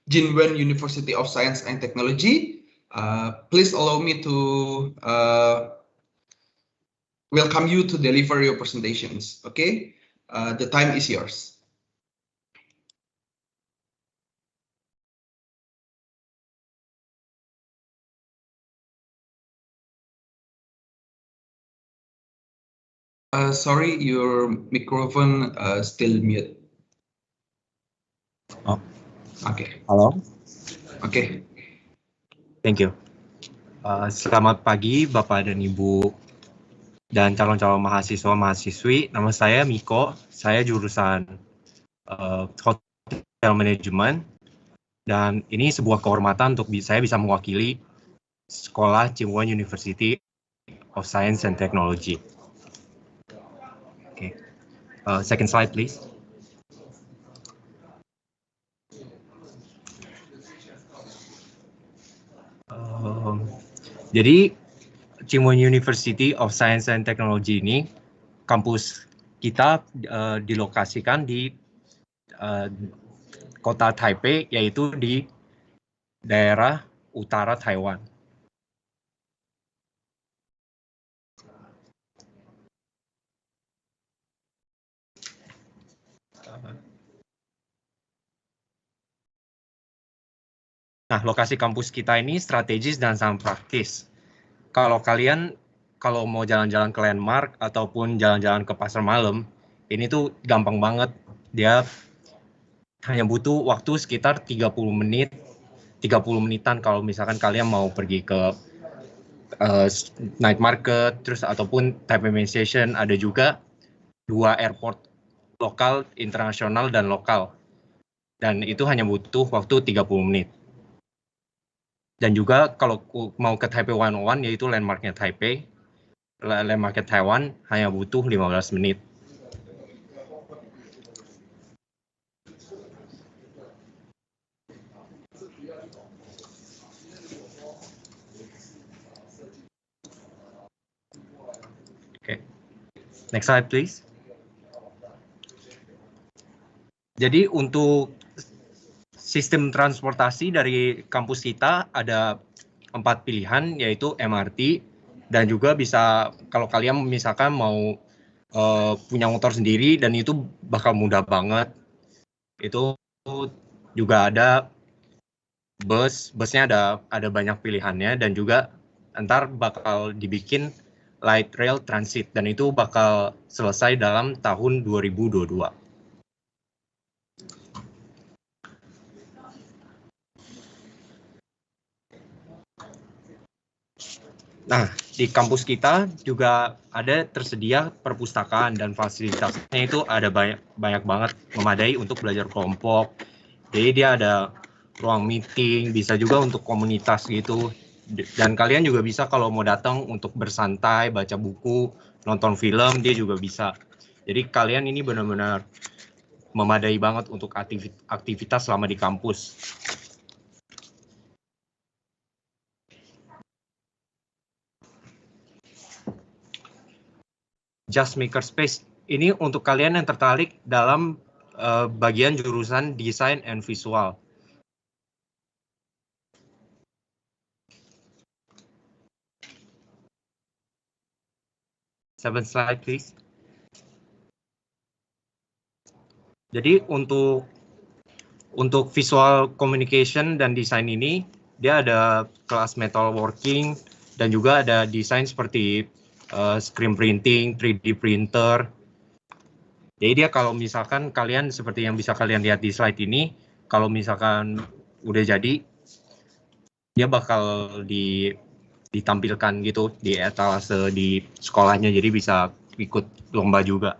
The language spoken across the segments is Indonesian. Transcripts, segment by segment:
Jin Wen University of Science and Technology. Please allow me to welcome you to deliver your presentations. Okay, the time is yours. Sorry, your microphone still mute. Oh, Okay. halo. Okay. Thank you. Selamat pagi Bapak dan Ibu dan calon-calon mahasiswa-mahasiswi. Nama saya Miko, saya jurusan Hotel Management, dan ini sebuah kehormatan untuk saya bisa mewakili sekolah Jin-Wen University of Science and Technology. Okay. Second slide, please. Jadi Jin-Wen University of Science and Technology ini, kampus kita dilokasikan di kota Taipei, yaitu di daerah utara Taiwan. Nah, lokasi kampus kita ini strategis dan sangat praktis. Kalau mau jalan-jalan ke landmark ataupun jalan-jalan ke pasar malam, ini tuh gampang banget. Dia hanya butuh waktu sekitar 30 menitan kalau misalkan kalian mau pergi ke night market, terus ataupun Taipei Main Station. Ada juga 2 airport lokal, internasional, dan lokal. Dan itu hanya butuh waktu 30 menit. Dan juga kalau mau ke Taipei 101, yaitu landmarknya Taipei, landmarknya Taiwan, hanya butuh 15 menit. Oke. Next slide, please. Jadi untuk sistem transportasi dari kampus kita ada 4 pilihan, yaitu MRT, dan juga bisa kalau kalian misalkan mau punya motor sendiri, dan itu bakal mudah banget. Itu juga ada busnya ada banyak pilihannya, dan juga ntar bakal dibikin light rail transit, dan itu bakal selesai dalam tahun 2022. Nah, di kampus kita juga ada tersedia perpustakaan, dan fasilitasnya itu ada banyak banget, memadai untuk belajar kelompok. Jadi dia ada ruang meeting, bisa juga untuk komunitas gitu. Dan kalian juga bisa kalau mau datang untuk bersantai, baca buku, nonton film, dia juga bisa. Jadi kalian ini benar-benar memadai banget untuk aktivitas selama di kampus. Just Makerspace ini untuk kalian yang tertarik dalam bagian jurusan desain and visual. Seven slide, please. Jadi untuk visual communication dan desain ini, dia ada kelas metalworking, dan juga ada desain seperti screen printing, 3D printer. Jadi dia kalau misalkan kalian seperti yang bisa kalian lihat di slide ini, kalau misalkan udah jadi, dia bakal ditampilkan gitu di etalase di sekolahnya, jadi bisa ikut lomba juga.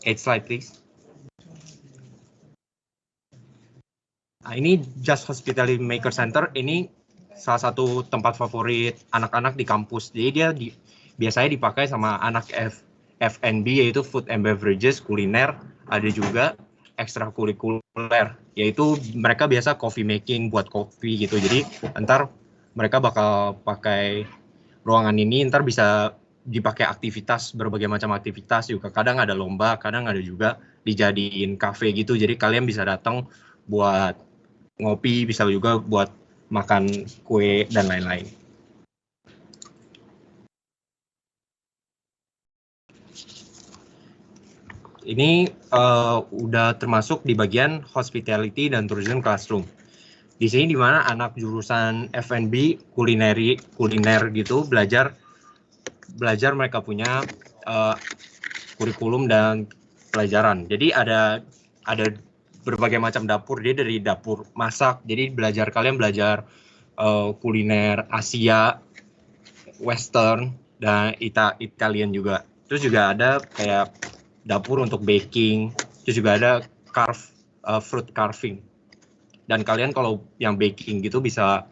8 slide, please. Nah, ini Just Hospitality Maker Center, ini salah satu tempat favorit anak-anak di kampus. Jadi dia biasanya dipakai sama anak F&B, yaitu Food and Beverages, kuliner. Ada juga ekstrakurikuler, yaitu mereka biasa coffee making, buat kopi gitu. Jadi ntar mereka bakal pakai ruangan ini, ntar bisa dipakai aktivitas, berbagai macam aktivitas juga. Kadang ada lomba, kadang ada juga dijadiin kafe gitu. Jadi kalian bisa datang buat ngopi, bisa juga buat makan kue dan lain-lain. Ini udah termasuk di bagian hospitality dan tourism classroom. Di sini dimana anak jurusan F&B kuliner gitu belajar mereka punya kurikulum dan pelajaran. Jadi ada berbagai macam dapur. Dia dari dapur masak. Jadi kalian belajar kuliner Asia, Western dan Italian juga. Terus juga ada kayak dapur untuk baking. Terus juga ada fruit carving. Dan kalian kalau yang baking gitu bisa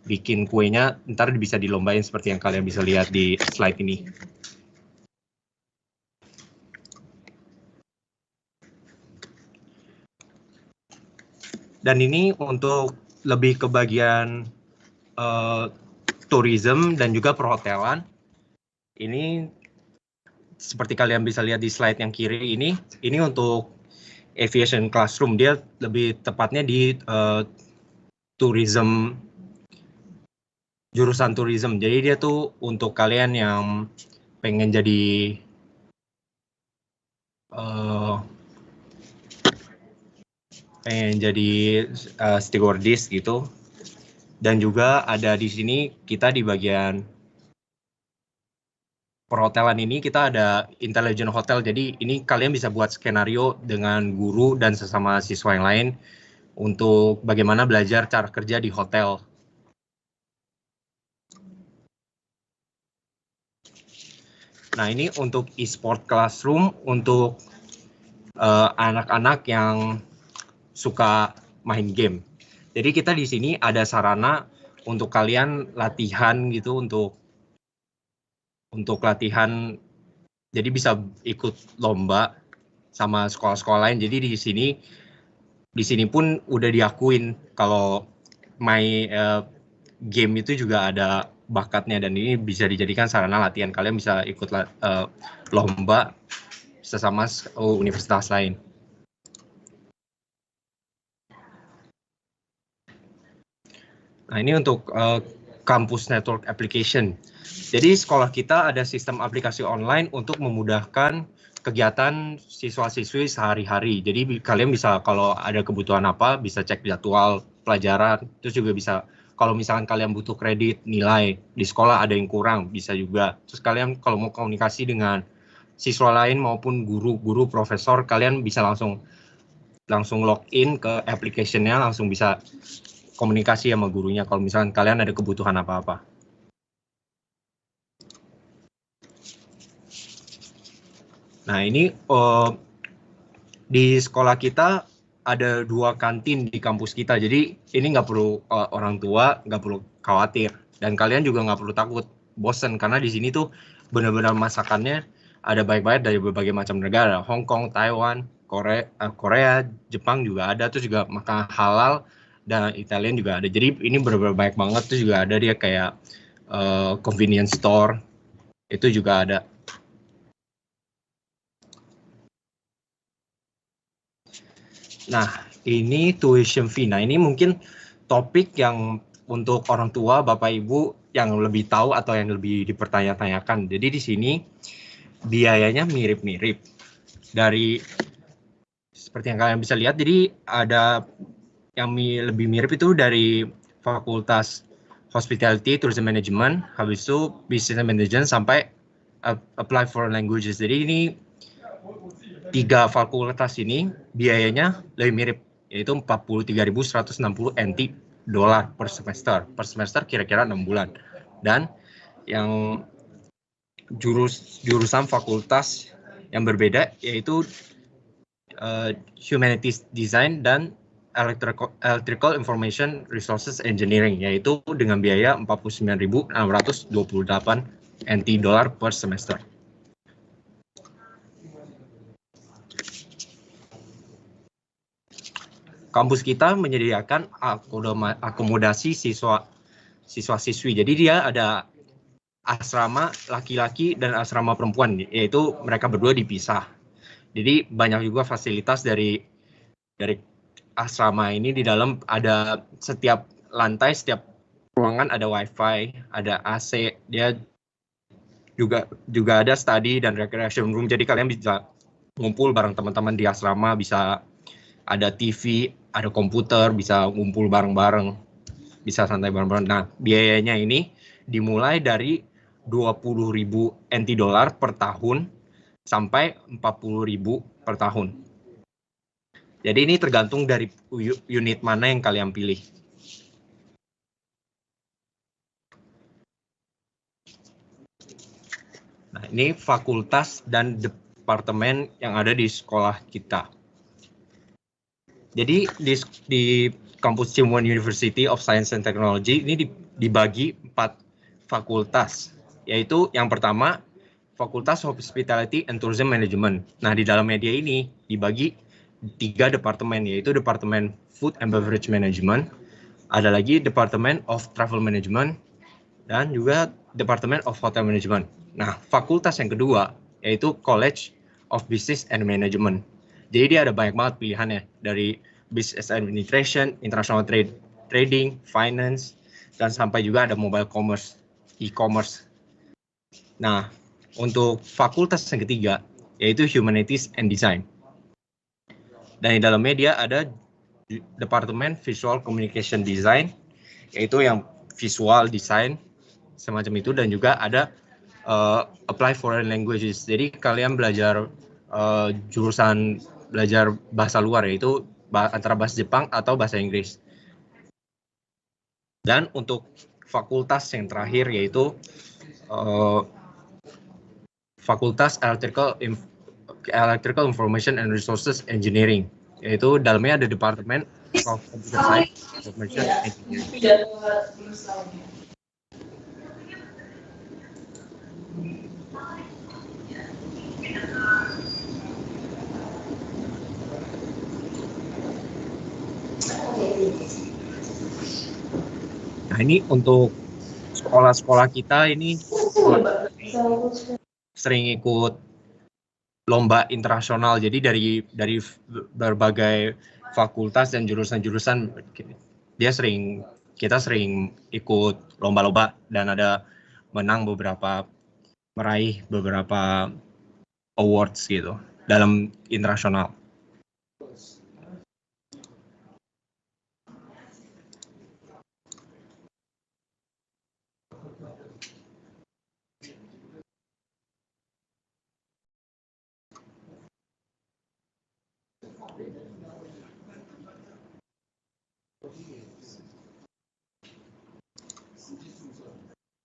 bikin kuenya, ntar bisa dilombain seperti yang kalian bisa lihat di slide ini. Dan ini untuk lebih ke bagian tourism dan juga perhotelan. Ini seperti kalian bisa lihat di slide yang kiri ini untuk aviation classroom. Dia lebih tepatnya di tourism, jurusan tourism. Jadi dia tuh untuk kalian yang pengen jadi stewardess gitu. Dan juga ada di sini kita di bagian perhotelan ini kita ada intelligent hotel. Jadi ini kalian bisa buat skenario dengan guru dan sesama siswa yang lain untuk bagaimana belajar cara kerja di hotel. Nah, ini untuk e-sport classroom untuk anak-anak yang suka main game. Jadi kita di sini ada sarana untuk kalian latihan gitu untuk latihan, jadi bisa ikut lomba sama sekolah-sekolah lain. Jadi di sini pun udah diakuin kalau game itu juga ada bakatnya, dan ini bisa dijadikan sarana latihan. Kalian bisa ikut lomba sesama universitas lain. Nah, ini untuk Campus Network Application. Jadi sekolah kita ada sistem aplikasi online untuk memudahkan kegiatan siswa-siswi sehari-hari. Jadi kalian bisa kalau ada kebutuhan apa bisa cek jadwal pelajaran. Terus juga bisa kalau misalkan kalian butuh kredit nilai di sekolah ada yang kurang bisa juga. Terus kalian kalau mau komunikasi dengan siswa lain maupun guru profesor, kalian bisa langsung login ke application-nya, langsung bisa komunikasi sama gurunya kalau misalkan kalian ada kebutuhan apa-apa. Nah, ini di sekolah kita ada 2 kantin di kampus kita. Jadi ini nggak perlu orang tua nggak perlu khawatir, dan kalian juga nggak perlu takut bosen karena di sini tuh benar-benar masakannya ada baik-baik dari berbagai macam negara. Hong Kong, Taiwan, Korea, Jepang juga ada. Terus juga makan halal dan Italian juga ada. Jadi ini benar-benar baik banget. Terus juga ada dia kayak convenience store itu juga ada. Nah, ini tuition fee. Nah, ini mungkin topik yang untuk orang tua, Bapak Ibu yang lebih tahu atau yang lebih dipertanya-tanyakan. Jadi di sini biayanya mirip-mirip. Dari seperti yang kalian bisa lihat, jadi ada yang lebih mirip itu dari Fakultas Hospitality, Tourism Management, habis itu Business Management sampai Apply for Languages. Jadi ini 3 fakultas ini biayanya lebih mirip, yaitu 43.160 NT dolar per semester. Per semester kira-kira 6 bulan. Dan yang jurusan fakultas yang berbeda yaitu Humanities Design dan Electrical Information Resources Engineering, yaitu dengan biaya 49.628 NT dolar per semester. Kampus kita menyediakan akomodasi siswa-siswi. Jadi dia ada asrama laki-laki dan asrama perempuan, yaitu mereka berdua dipisah. Jadi banyak juga fasilitas dari asrama ini. Di dalam ada setiap lantai, setiap ruangan ada wifi, ada AC, dia juga ada study dan recreation room. Jadi kalian bisa ngumpul bareng teman-teman di asrama, bisa ada TV, ada komputer, bisa ngumpul bareng-bareng, bisa santai bareng-bareng. Nah, biayanya ini dimulai dari 20.000 NT dolar per tahun sampai 40.000 per tahun. Jadi ini tergantung dari unit mana yang kalian pilih. Nah, ini fakultas dan departemen yang ada di sekolah kita. Jadi di kampus Tsinghua University of Science and Technology ini dibagi 4 fakultas, yaitu yang pertama Fakultas Hospitality and Tourism Management. Nah, di dalam media ini dibagi 3 departemen, yaitu Departemen Food and Beverage Management, ada lagi Departemen of Travel Management, dan juga Departemen of Hotel Management. Nah, fakultas yang kedua yaitu College of Business and Management. Jadi dia ada banyak banget pilihannya, dari Business Administration, International Trading, Finance, dan sampai juga ada Mobile Commerce, E-commerce. Nah, untuk fakultas yang ketiga yaitu Humanities and Design. Dan di dalam media ada Departemen Visual Communication Design, yaitu yang visual design semacam itu, dan juga ada Apply Foreign Languages. Jadi kalian belajar jurusan belajar bahasa luar, yaitu antara bahasa Jepang atau bahasa Inggris. Dan untuk fakultas yang terakhir yaitu Fakultas Electrical Information and Resources Engineering, yaitu dalamnya ada Departemen of Computer Science, Information Engineering. Nah, ini untuk sekolah-sekolah kita ini sering ikut lomba internasional. Jadi dari berbagai fakultas dan jurusan-jurusan kita sering ikut lomba-lomba dan ada meraih beberapa awards gitu dalam internasional.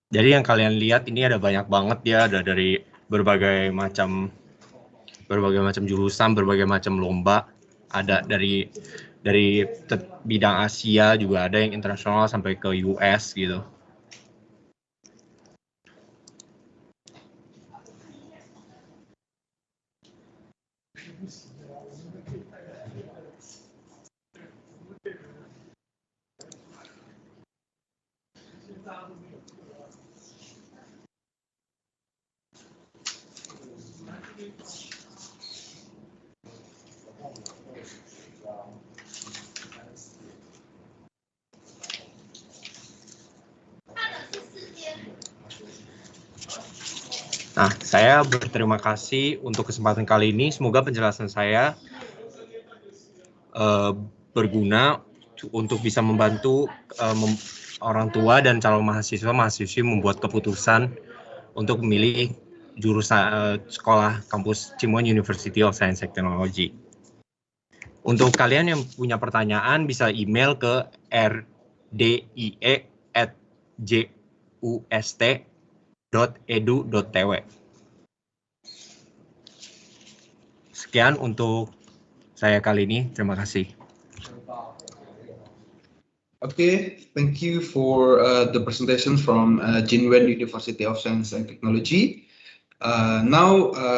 Jadi yang kalian lihat ini ada banyak banget ya, ada dari berbagai macam jurusan, berbagai macam lomba, ada dari bidang Asia juga ada, yang internasional sampai ke US gitu. Nah, saya berterima kasih untuk kesempatan kali ini. Semoga penjelasan saya berguna untuk bisa membantu orang tua dan calon mahasiswa-mahasiswi membuat keputusan untuk memilih jurusan sekolah kampus Tsinghua University of Science and Technology. Untuk kalian yang punya pertanyaan bisa email ke rdie@just.edu.tw. Sekian untuk saya kali ini. Terima kasih. Okay, thank you for the presentation from Tsinghua University of Science and Technology. Now